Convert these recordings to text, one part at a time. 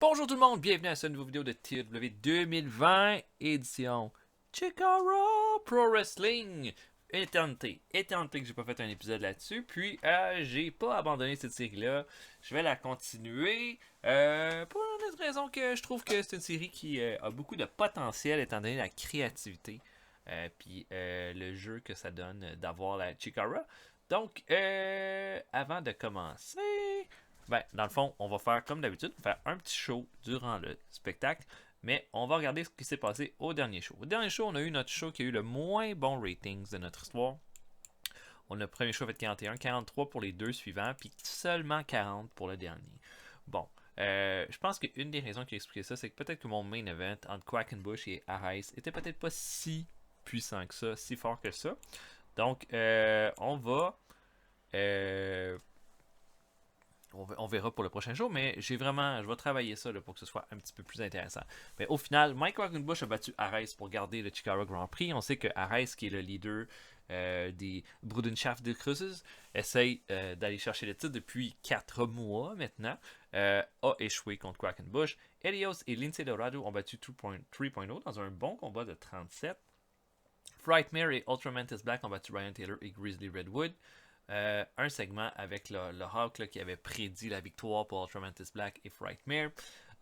Bonjour tout le monde, bienvenue à cette nouvelle vidéo de TW 2020, édition Chikara Pro Wrestling. Éternité que j'ai pas fait un épisode là-dessus, puis j'ai pas abandonné cette série-là. Je vais la continuer pour une autre raison que je trouve que c'est une série qui a beaucoup de potentiel étant donné la créativité puis le jeu que ça donne d'avoir la Chikara. Donc, avant de commencer, ben, dans le fond, on va faire comme d'habitude, faire un petit show durant le spectacle, mais on va regarder ce qui s'est passé au dernier show. Au dernier show, on a eu notre show qui a eu le moins bon ratings de notre histoire. On a le premier show fait 41, 43 pour les deux suivants, puis seulement 40 pour le dernier. Bon, je pense qu'une des raisons qui a expliqué ça, c'est que peut-être que mon main event entre Quackenbush et Arise était peut-être pas si puissant que ça, si fort que ça. Donc, euh, on verra pour le prochain show, mais je vais travailler ça là, pour que ce soit un petit peu plus intéressant. Mais au final, Mike Quackenbush a battu Ares pour garder le Chikara Grand Prix. On sait que Ares, qui est le leader des Brudenschaft de Cruises, essaye d'aller chercher le titre depuis 4 mois maintenant, a échoué contre Quackenbush. Elios et Lindsay Dorado ont battu 3.0 dans un bon combat de 37. Frightmare et Ultramantis Black ont battu Ryan Taylor et Grizzly Redwood. Un segment avec le Hawk là, qui avait prédit la victoire pour Ultramantis Black et Frightmare.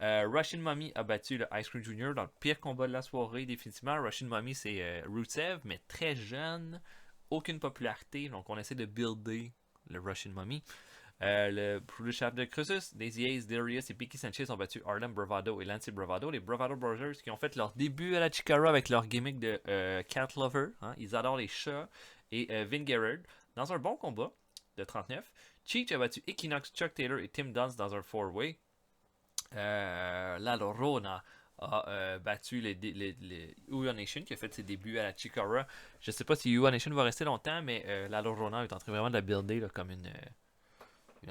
Russian Mummy a battu le Ice Cream Jr. dans le pire combat de la soirée, définitivement. Russian Mummy, c'est Rusev, mais très jeune, aucune popularité, donc on essaie de builder le Russian Mummy. Le Brudenschaft de Crucis, Daisy Ace, Darius et Becky Sanchez ont battu Harlem Bravado et Lance Bravado, les Bravado Brothers qui ont fait leur début à la Chikara avec leur gimmick de Cat Lover. Hein, ils adorent les chats. Et Vin Gerard dans un bon combat de 39. Cheech a battu Equinox, Chuck Taylor et Tim Dunst dans un 4-way. La Lorona a battu les Uwa Nation qui a fait ses débuts à la Chikara. Je sais pas si Uwa Nation va rester longtemps, mais la Lorona est en train vraiment de la builder là, comme une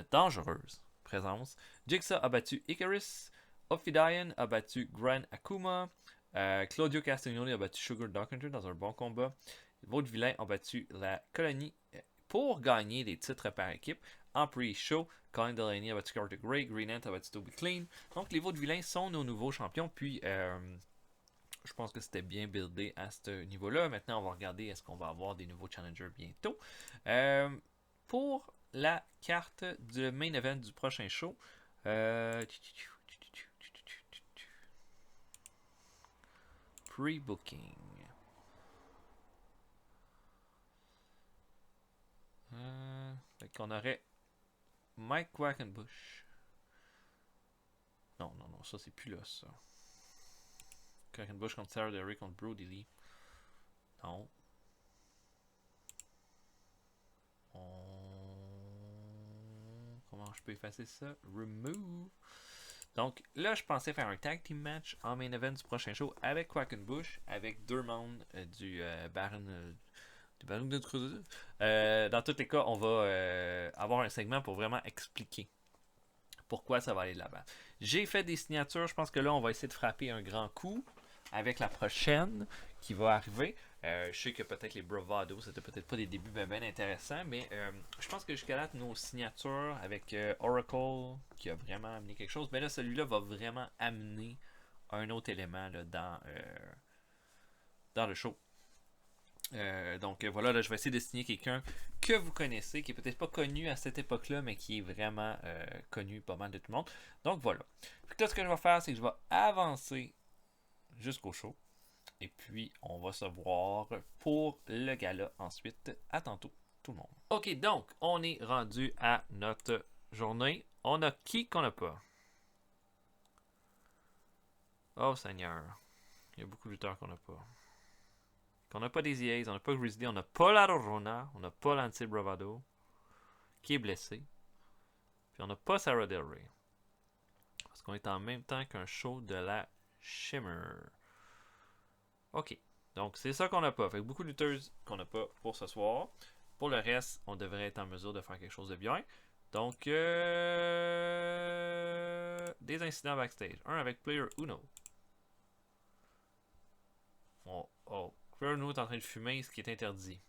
dangereuse présence. Jigsaw a battu Icarus. Ophidian a battu Gran Akuma. Claudio Castagnoli a battu Sugar Docketer dans un bon combat. Vaudevillain ont battu la colonie pour gagner des titres par équipe. En pre-show, Colin Delaney a battu Carter Gray, Green Ant a battu Toby Clean. Donc les Vaudevillains sont nos nouveaux champions. Puis je pense que c'était bien buildé à ce niveau-là. Maintenant, on va regarder est-ce qu'on va avoir des nouveaux challengers bientôt. Pour la carte du main event du prochain show, pre-booking. On aurait Mike Quackenbush. Non, ça c'est plus là, ça. Quackenbush contre Sarah Derry contre Brody Lee. Non. Comment je peux effacer ça? Remove. Donc là, je pensais faire un tag team match en main event du prochain show avec Quackenbush, avec deux membres du Baron. Du Baron de Cruises. Dans tous les cas, on va avoir un segment pour vraiment expliquer pourquoi ça va aller de l'avant. J'ai fait des signatures. Je pense que là, on va essayer de frapper un grand coup avec la prochaine qui va arriver. Je sais que peut-être les Bravado, c'était peut-être pas des débuts bien intéressants, mais je pense que jusqu'à là, nos signatures avec Oracle, qui a vraiment amené quelque chose, mais là, celui-là va vraiment amener un autre élément là, dans le show. Donc voilà, là, je vais essayer de signer quelqu'un que vous connaissez, qui est peut-être pas connu à cette époque-là, mais qui est vraiment connu pas mal de tout le monde. Donc voilà. Puis là, ce que je vais faire, c'est que je vais avancer jusqu'au show. Et puis, on va se voir pour le gala ensuite. À tantôt, tout le monde. Ok, donc, on est rendu à notre journée. On a qui qu'on n'a pas? Oh Seigneur. Il y a beaucoup de lutteurs qu'on n'a pas. On n'a pas Daisy Ace, on n'a pas Grizzly, on n'a pas la Rorona, on n'a pas Lance Bravado, qui est blessé. Puis on n'a pas Sarah Del Rey. Parce qu'on est en même temps qu'un show de la Shimmer. Ok. Donc c'est ça qu'on n'a pas. Fait que beaucoup de lutteuses qu'on n'a pas pour ce soir. Pour le reste, on devrait être en mesure de faire quelque chose de bien. Donc, des incidents backstage. Un avec Player Uno. Player Uno est en train de fumer, ce qui est interdit.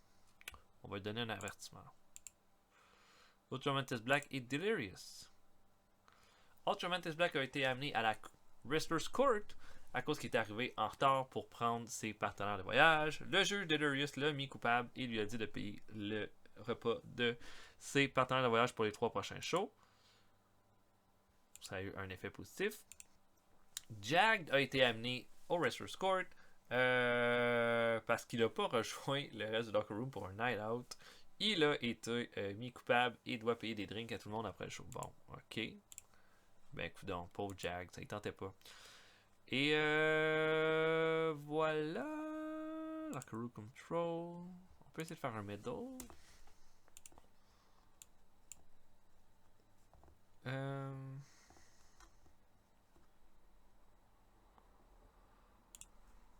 On va lui donner un avertissement. Ultramantis Black et Delirious. Ultraman Test Black a été amené à la Wrestler's Court à cause qu'il est arrivé en retard pour prendre ses partenaires de voyage. Le juge Delirious l'a mis coupable et lui a dit de payer le repas de ses partenaires de voyage pour les 3 prochains shows. Ça a eu un effet positif. Jagged a été amené au Wrestler's Court parce qu'il n'a pas rejoint le reste du locker room pour un night out. Il a été mis coupable et doit payer des drinks à tout le monde après le show. Bon, ok. Ben, coudonc, pauvre Jagged, ça ne tentait pas. Et voilà. Locker room control. On peut essayer de faire un middle.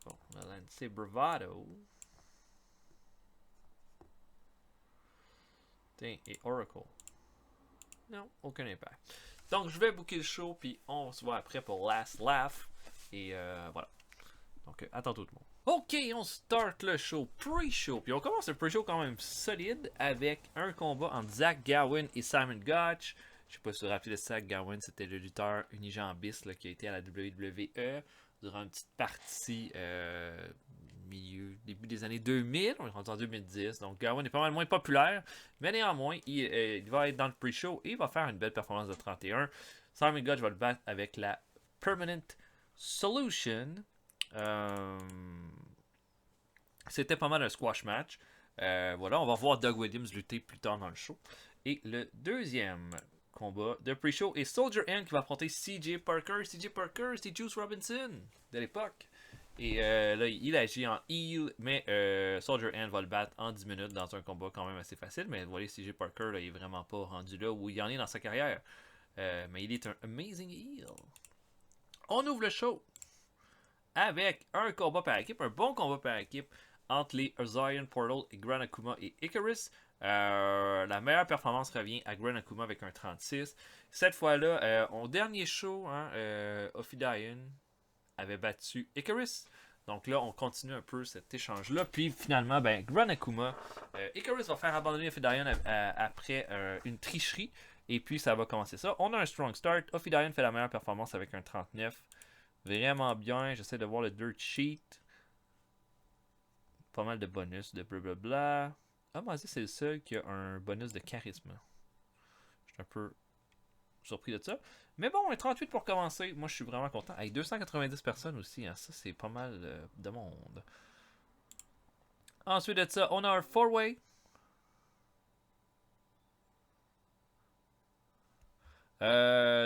Bon, on a lancé Bravado. Et Oracle. Non, aucun impact. Donc, je vais booker le show, puis on se voit après pour Last Laugh. Et voilà. Donc, à tantôt tout le monde. Ok, on start le show pre-show. Puis on commence le pre-show quand même solide avec un combat entre Zach Gowen et Simon Gotch. Je sais pas si vous vous rappelez de Zach Gowen, c'était le lutteur unijambiste là, qui a été à la WWE durant une petite partie début des années 2000. On est rendu en 2010. Donc Gowen est pas mal moins populaire. Mais néanmoins, il va être dans le pre-show et il va faire une belle performance de 31. Simon Gotch va le battre avec la Permanent Solution. C'était pas mal un squash match. Voilà, on va voir Doug Williams lutter plus tard dans le show. Et le deuxième combat de pre-show est Soldier Ant qui va affronter CJ Parker. CJ Parker, c'est Juice Robinson de l'époque. Et là, il agit en heel, mais Soldier Ant va le battre en 10 minutes dans un combat quand même assez facile. Mais vous voyez, CJ Parker, là, il est vraiment pas rendu là où il en est dans sa carrière. Mais il est un amazing heel. On ouvre le show avec un combat par équipe, un bon combat par équipe entre les Zion Portal et Gran Akuma et Icarus. La meilleure performance revient à Gran Akuma avec un 36. Cette fois-là, au dernier show, Ophidian avait battu Icarus. Donc là, on continue un peu cet échange-là. Puis finalement, Gran Akuma, Icarus va faire abandonner Ophidian après une tricherie. Et puis ça va commencer ça. On a un strong start. Ophidian fait la meilleure performance avec un 39. Vraiment bien. J'essaie de voir le dirt sheet. Pas mal de bonus de blablabla. Ah, moi, c'est le seul qui a un bonus de charisme. Je suis un peu surpris de ça. Mais bon, un 38 pour commencer. Moi, je suis vraiment content. Avec 290 personnes aussi. Hein. Ça, c'est pas mal de monde. Ensuite de ça, on a un 4-way.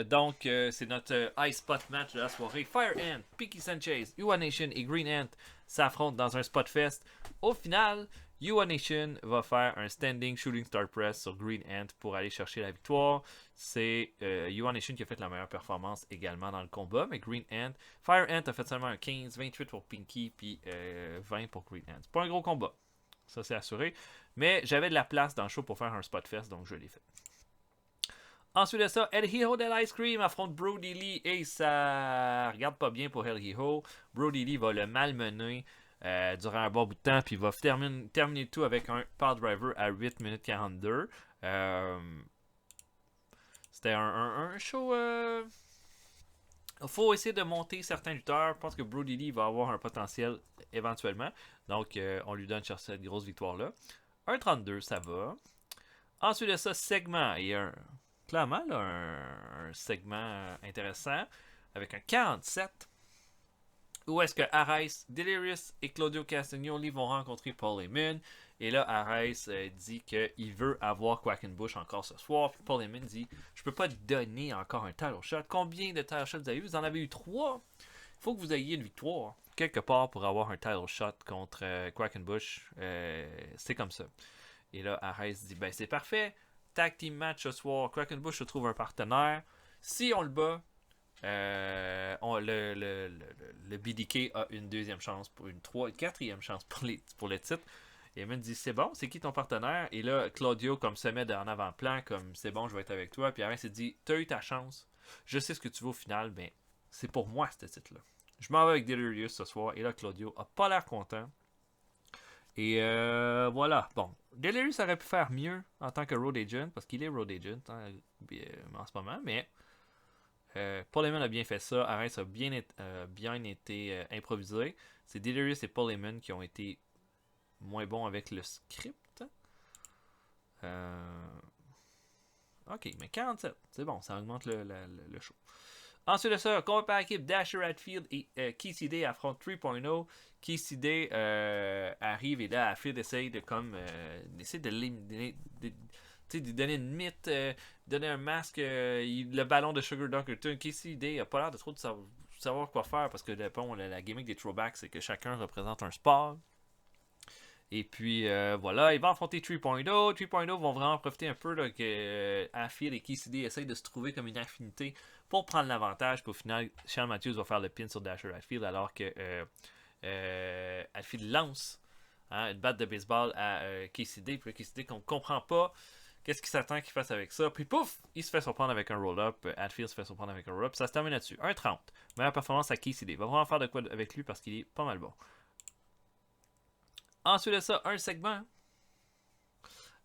Donc, c'est notre High Spot match de la soirée. Fire Ant, Piki Sanchez, Ua Nation et Green Ant s'affrontent dans un Spot Fest. Au final, Ua Nation va faire un Standing Shooting Star Press sur Green Ant pour aller chercher la victoire. C'est Ua Nation qui a fait la meilleure performance également dans le combat, mais Green Ant, Fire Ant a fait seulement un 15, 28 pour Pinky, puis 20 pour Green Ant. C'est pas un gros combat, ça c'est assuré. Mais j'avais de la place dans le show pour faire un Spot Fest, donc je l'ai fait. Ensuite de ça, El Hijo del Ice Cream affronte Brody Lee et ça regarde pas bien pour El Hijo. Brody Lee va le malmener durant un bon bout de temps puis va terminer tout avec un power driver à 8 minutes 42. C'était un show... Il faut essayer de monter certains lutteurs. Je pense que Brody Lee va avoir un potentiel éventuellement. Donc, on lui donne chercher cette grosse victoire-là. 1,32, ça va. Ensuite de ça, segment. Il y a clairement là, un segment intéressant avec un 47 où est-ce que Arès, Delirious et Claudio Castagnoli vont rencontrer Paul Heyman. Et là, Arès dit qu'il veut avoir Quackenbush encore ce soir. Puis Paul Heyman dit je peux pas te donner encore un title shot. Combien de title shots vous avez eu? Vous en avez eu 3. Il faut que vous ayez une victoire quelque part pour avoir un title shot contre Quackenbush. C'est comme ça. Et là, Arès dit c'est parfait. Tag team match ce soir. Quackenbush se trouve un partenaire. Si on le bat, le BDK a une deuxième chance pour une quatrième chance pour le titre. Et Heyman dit c'est bon, c'est qui ton partenaire? Et là, Claudio comme se met en avant-plan, comme c'est bon, je vais être avec toi. Puis Arès dit t'as eu ta chance. Je sais ce que tu veux au final, mais c'est pour moi ce titre-là. Je m'en vais avec Delirious ce soir. Et là, Claudio a pas l'air content. Et voilà. Bon, Delirious aurait pu faire mieux en tant que road agent, parce qu'il est road agent en ce moment, mais Paul Heyman a bien fait ça. Arès a bien été improvisé. C'est Delirious et Paul Heyman qui ont été moins bons avec le script. Ok, mais 47. C'est bon, ça augmente le show. Ensuite de ça, combat par équipe, Dasher Hadfield et Casey Day affrontent 3.0. Casey Day arrive et là, Hadfield essaye de l'éliminer. De donner une mythe, donner un masque, le ballon de Sugar Dunkerton. Casey Day a pas l'air de trop savoir quoi faire parce que la gimmick des throwbacks, c'est que chacun représente un sport. Et puis voilà, il va affronter 3.0. 3.0 vont vraiment profiter un peu là, que Hadfield et Casey Day essayent de se trouver comme une affinité pour prendre l'avantage. Puis au final, Shawn Matthews va faire le pin sur Dasher Hadfield alors que Hadfield lance une batte de baseball à Casey Day. Puis Casey Day qu'on ne comprend pas qu'est-ce qu'il s'attend qu'il fasse avec ça. Puis pouf, il se fait surprendre avec un roll-up. Hadfield se fait surprendre avec un roll-up. Ça se termine là-dessus. 1.30. Meilleure performance à Casey Day. Il va vraiment faire de quoi avec lui parce qu'il est pas mal bon. Ensuite de ça, un segment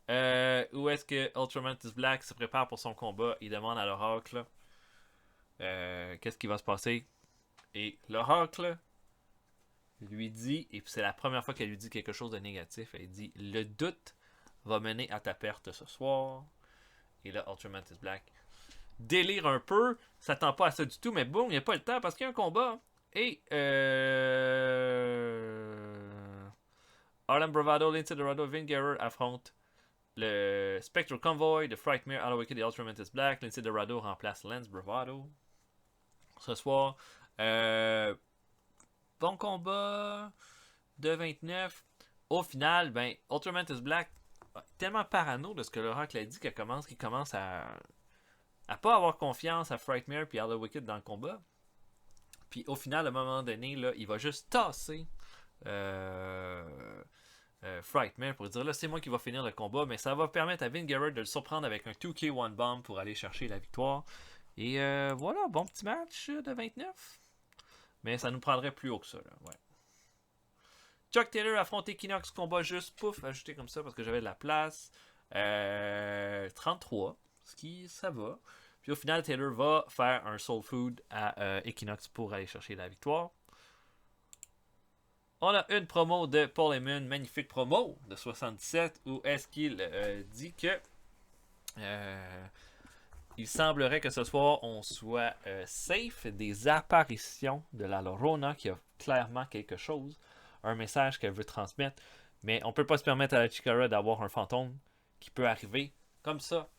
où est-ce que Ultramantis Black se prépare pour son combat. Il demande à l'Oracle qu'est-ce qui va se passer. Et l'Oracle lui dit, et c'est la première fois qu'elle lui dit quelque chose de négatif, elle dit « Le doute va mener à ta perte ce soir. » Et là, Ultramantis Black délire un peu, s'attend pas à ça du tout, mais boum, il n'y a pas le temps parce qu'il y a un combat. Et Harlem Bravado, Lince Dorado, Vin Guerrero affrontent le Spectral Convoy de Frightmare, Hollow Wicked et Ultramantis Black. Lince Dorado remplace Lance Bravado ce soir. Bon combat de 29. Au final, ben, Ultramantis Black tellement parano de ce que l'Oracle a dit qu'il commence à pas avoir confiance à Frightmare puis Hollow Wicked dans le combat. Puis au final, à un moment donné, là, il va juste tasser Frightmare pour dire là c'est moi qui va finir le combat, mais ça va permettre à Vin Guerrero de le surprendre avec un 2K1 bomb pour aller chercher la victoire. Et voilà, bon petit match de 29. Mais ça nous prendrait plus haut que ça. Là. Ouais. Chuck Taylor affronte Equinox, combat juste, pouf, ajouté comme ça parce que j'avais de la place. 33, ce qui ça va. Puis au final, Taylor va faire un Soul Food à Equinox pour aller chercher la victoire. On a une promo de Paul Heyman, magnifique promo de 77, où est-ce qu'il dit que il semblerait que ce soir on soit safe des apparitions de la Llorona qui a clairement quelque chose, un message qu'elle veut transmettre, mais on peut pas se permettre à la Chikara d'avoir un fantôme qui peut arriver comme ça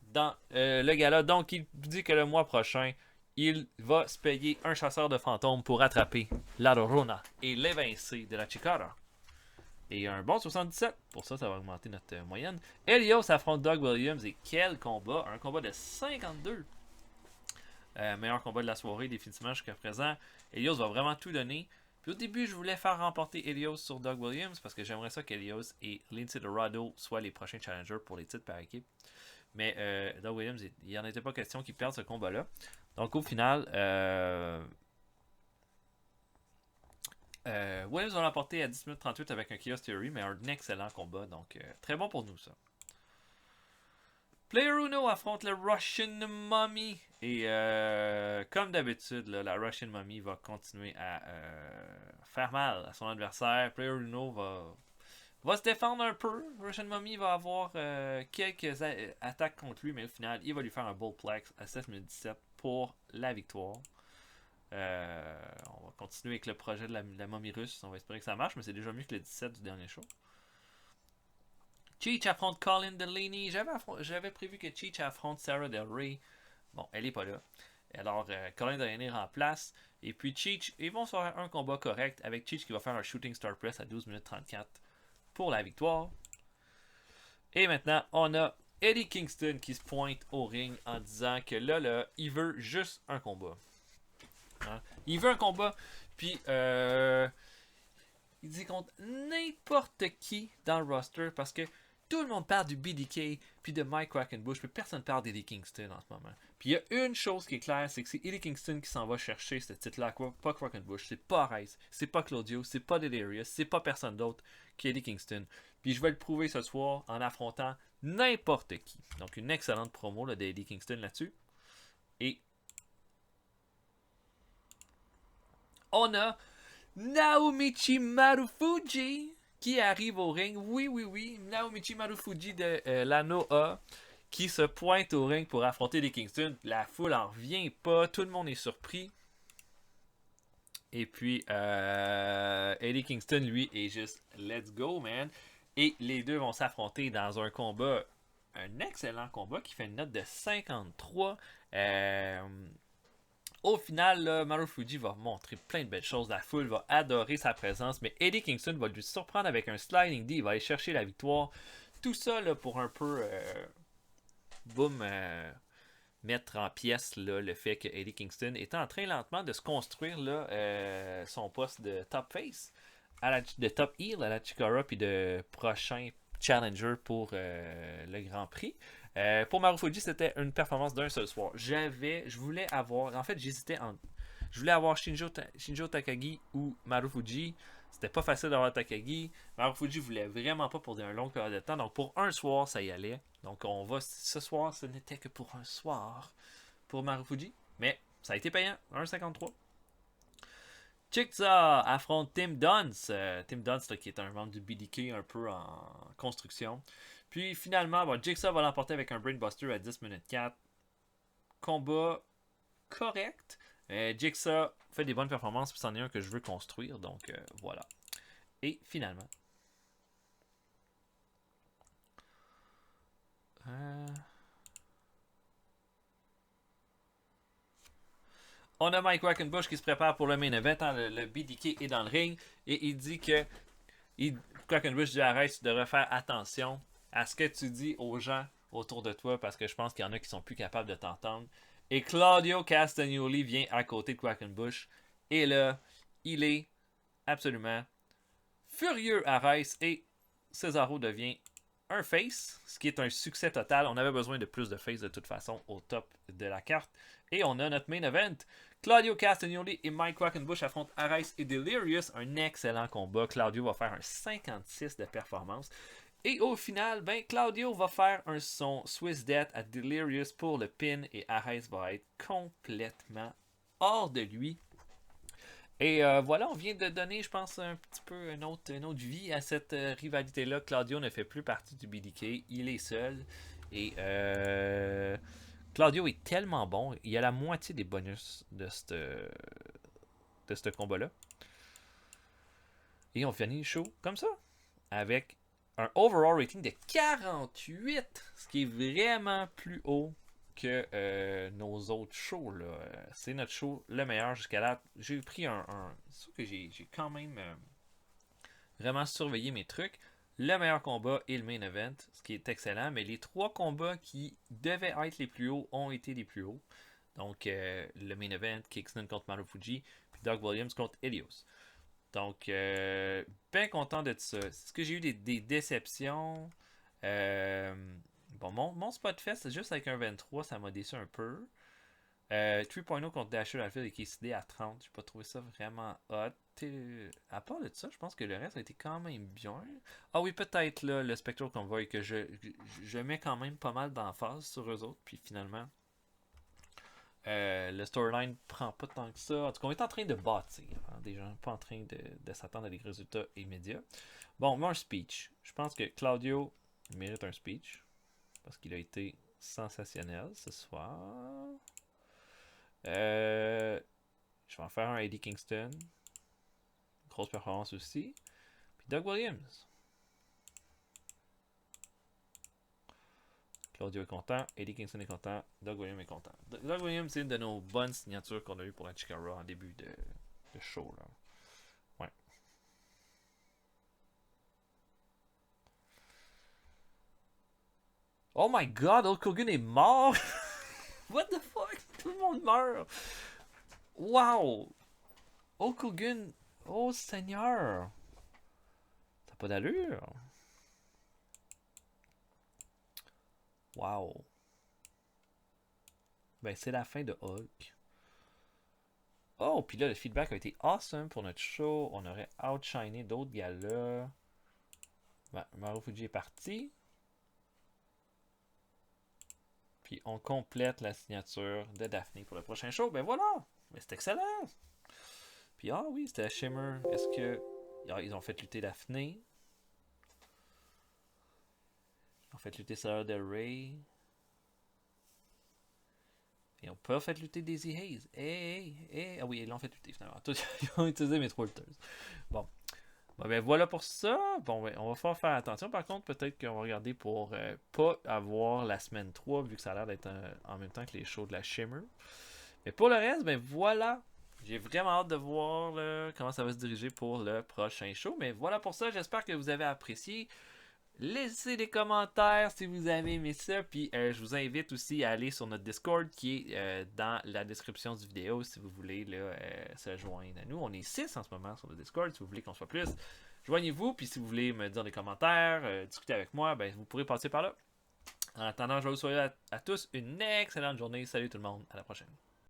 dans le gala. Donc il dit que le mois prochain il va se payer un chasseur de fantômes pour attraper la Llorona et l'évincer de la Chikara. Et un bon 77. Pour ça, ça va augmenter notre moyenne. Helios affronte Doug Williams. Et quel combat! Un combat de 52. Meilleur combat de la soirée, définitivement, jusqu'à présent. Helios va vraiment tout donner. Puis au début, je voulais faire remporter Helios sur Doug Williams parce que j'aimerais ça qu'Helios et Lince Dorado soient les prochains challengers pour les titres par équipe. Mais Doug Williams, il n'y en était pas question qu'il perde ce combat-là. Donc au final, Williams va l'emporter à 10 minutes 38 avec un Chaos Theory, mais un excellent combat. Donc très bon pour nous ça. Player Uno affronte le Russian Mummy. Et comme d'habitude, la Russian Mummy va continuer à faire mal à son adversaire. Player Uno va se défendre un peu. Russian Mummy va avoir quelques attaques contre lui, mais au final, il va lui faire un Bullplex à 7 minutes 17 pour la victoire. On va continuer avec le projet de la momie russe. On va espérer que ça marche, mais c'est déjà mieux que le 17 du dernier show. Cheech affronte Colin Delaney. J'avais prévu que Cheech affronte Sarah Del Rey. Bon, elle est pas là. Alors, Colin Delaney remplace. Et puis Cheech, ils vont se faire un combat correct avec Cheech qui va faire un Shooting Star Press à 12 minutes 34 pour la victoire. Et maintenant, on a Eddie Kingston qui se pointe au ring en disant que là, il veut juste un combat. Hein? Il veut un combat, puis il dit contre n'importe qui dans le roster parce que tout le monde parle du BDK puis de Mike Quackenbush, puis personne parle d'Eddie Kingston en ce moment. Puis il y a une chose qui est claire, c'est que c'est Eddie Kingston qui s'en va chercher ce titre-là, pas Quackenbush, c'est pas Rice, c'est pas Claudio, c'est pas Delirious, c'est pas personne d'autre qu'Eddie Kingston. Puis je vais le prouver ce soir en affrontant n'importe qui. Donc une excellente promo d'Eddie Kingston là-dessus. Et On a Naomichi Marufuji qui arrive au ring. Oui, oui, oui. Naomichi Marufuji de la Noah qui se pointe au ring pour affronter les Kingston. La foule en revient pas. Tout le monde est surpris. Et puis, Eddie Kingston, lui, est juste let's go, man. Et les deux vont s'affronter dans un combat, un excellent combat qui fait une note de 53. Au final, là, Marufuji va montrer plein de belles choses. La foule va adorer sa présence, mais Eddie Kingston va lui surprendre avec un sliding D. Il va aller chercher la victoire. Tout ça là, pour un peu, boum, mettre en pièces là, le fait que Eddie Kingston est en train lentement de se construire là, son poste de top face, de top heel à la Chikara, puis de prochain challenger pour le Grand Prix. Pour Marufuji, c'était une performance d'un seul soir. Je voulais avoir, en fait, je voulais avoir Shinjo Takagi ou Marufuji. C'était pas facile d'avoir Takagi. Marufuji voulait vraiment pas pour une longue période de temps. Donc pour un soir, ça y allait. Donc ce soir, ce n'était que pour un soir pour Marufuji. Mais ça a été payant. 1,53. Jigsaw affronte Tim Dunst. Tim Dunst là, qui est un membre du BDK un peu en construction. Puis finalement, Jigsaw va l'emporter avec un Brainbuster à 10 minutes 4. Combat correct. Jigsaw fait des bonnes performances, puis c'en est un que je veux construire, donc voilà. Et finalement. On a Mike Quackenbush qui se prépare pour le main event. Le BDK est dans le ring et il dit que Quackenbush dit arrête, tu devrais faire attention à ce que tu dis aux gens autour de toi parce que je pense qu'il y en a qui sont plus capables de t'entendre. Et Claudio Castagnoli vient à côté de Quackenbush. Et là, il est absolument furieux à Rice et Cesaro devient un face, ce qui est un succès total. On avait besoin de plus de face de toute façon au top de la carte. Et on a notre main event. Claudio Castagnoli et Mike Quackenbush affrontent Arise et Delirious. Un excellent combat. Claudio va faire un 56 de performance. Et au final, Claudio va faire son Swiss Death à Delirious pour le pin et Arise va être complètement hors de lui. Et voilà, on vient de donner, je pense, un petit peu une autre vie à cette rivalité-là. Claudio ne fait plus partie du BDK, il est seul. Et Claudio est tellement bon, il a la moitié des bonus de ce combat-là. Et on finit le show comme ça, avec un overall rating de 48, ce qui est vraiment plus haut que nos autres shows. C'est notre show le meilleur jusqu'à là. J'ai pris c'est sûr que j'ai quand même vraiment surveillé mes trucs. Le meilleur combat et le main event, ce qui est excellent. Mais les 3 combats qui devaient être les plus hauts ont été les plus hauts. Donc le main event, Kingston contre Marufuji, puis Doug Williams contre Helios. Donc, bien content de ça. Est-ce que j'ai eu des déceptions? Bon, mon Spotfest, juste avec un 23, ça m'a déçu un peu. 3.0 contre Dasher Alfield et KCD à 30, j'ai pas trouvé ça vraiment hot. À part de ça, je pense que le reste a été quand même bien. Ah oui, peut-être là, le Spectral Convoy que je mets quand même pas mal d'emphase sur eux autres, puis finalement. Le storyline prend pas tant que ça. En tout cas, on est en train de bâtir. Hein, des gens pas en train de s'attendre à des résultats immédiats. Bon, moi, un speech. Je pense que Claudio mérite un speech. Parce qu'il a été sensationnel ce soir. Je vais en faire un Eddie Kingston. Grosse performance aussi. Puis Doug Williams. Claudio est content, Eddie Kingston est content, Doug Williams est content. Doug Williams, c'est une de nos bonnes signatures qu'on a eues pour la Chikara en début de show. Là. Ouais. Oh my god, Hulk Hogan est mort! What the fuck? Tout le monde meurt! Wow! Hulk Hogan, oh Seigneur! T'as pas d'allure! Wow! Ben, c'est la fin de Hulk. Oh, puis là, le feedback a été awesome pour notre show. On aurait outshiné d'autres gars-là. Ben, Marufuji est parti. Puis on complète la signature de Daphne pour le prochain show. Ben voilà! Mais c'est excellent! Puis ah oui, c'était la Shimmer. Est-ce que. Ils ont fait lutter Daphné. Ils ont fait lutter Sarah Del Rey. Ils ont pas fait lutter Daisy Hayes. Ah oui, ils l'ont fait lutter finalement. Ils ont utilisé mes Twitters. Bon. Bon, ben voilà pour ça. Bon, ben, on va falloir faire attention. Par contre, peut-être qu'on va regarder pour pas avoir la semaine 3, vu que ça a l'air d'être en même temps que les shows de la Shimmer. Mais pour le reste, ben voilà. J'ai vraiment hâte de voir là, comment ça va se diriger pour le prochain show. Mais voilà pour ça. J'espère que vous avez apprécié. Laissez des commentaires si vous avez aimé ça. Puis je vous invite aussi à aller sur notre Discord qui est dans la description du vidéo si vous voulez là, se joindre à nous. On est 6 en ce moment sur le Discord. Si vous voulez qu'on soit plus, joignez-vous. Puis si vous voulez me dire des commentaires, discuter avec moi, ben, vous pourrez passer par là. En attendant, je vous souhaite à tous une excellente journée. Salut tout le monde. À la prochaine.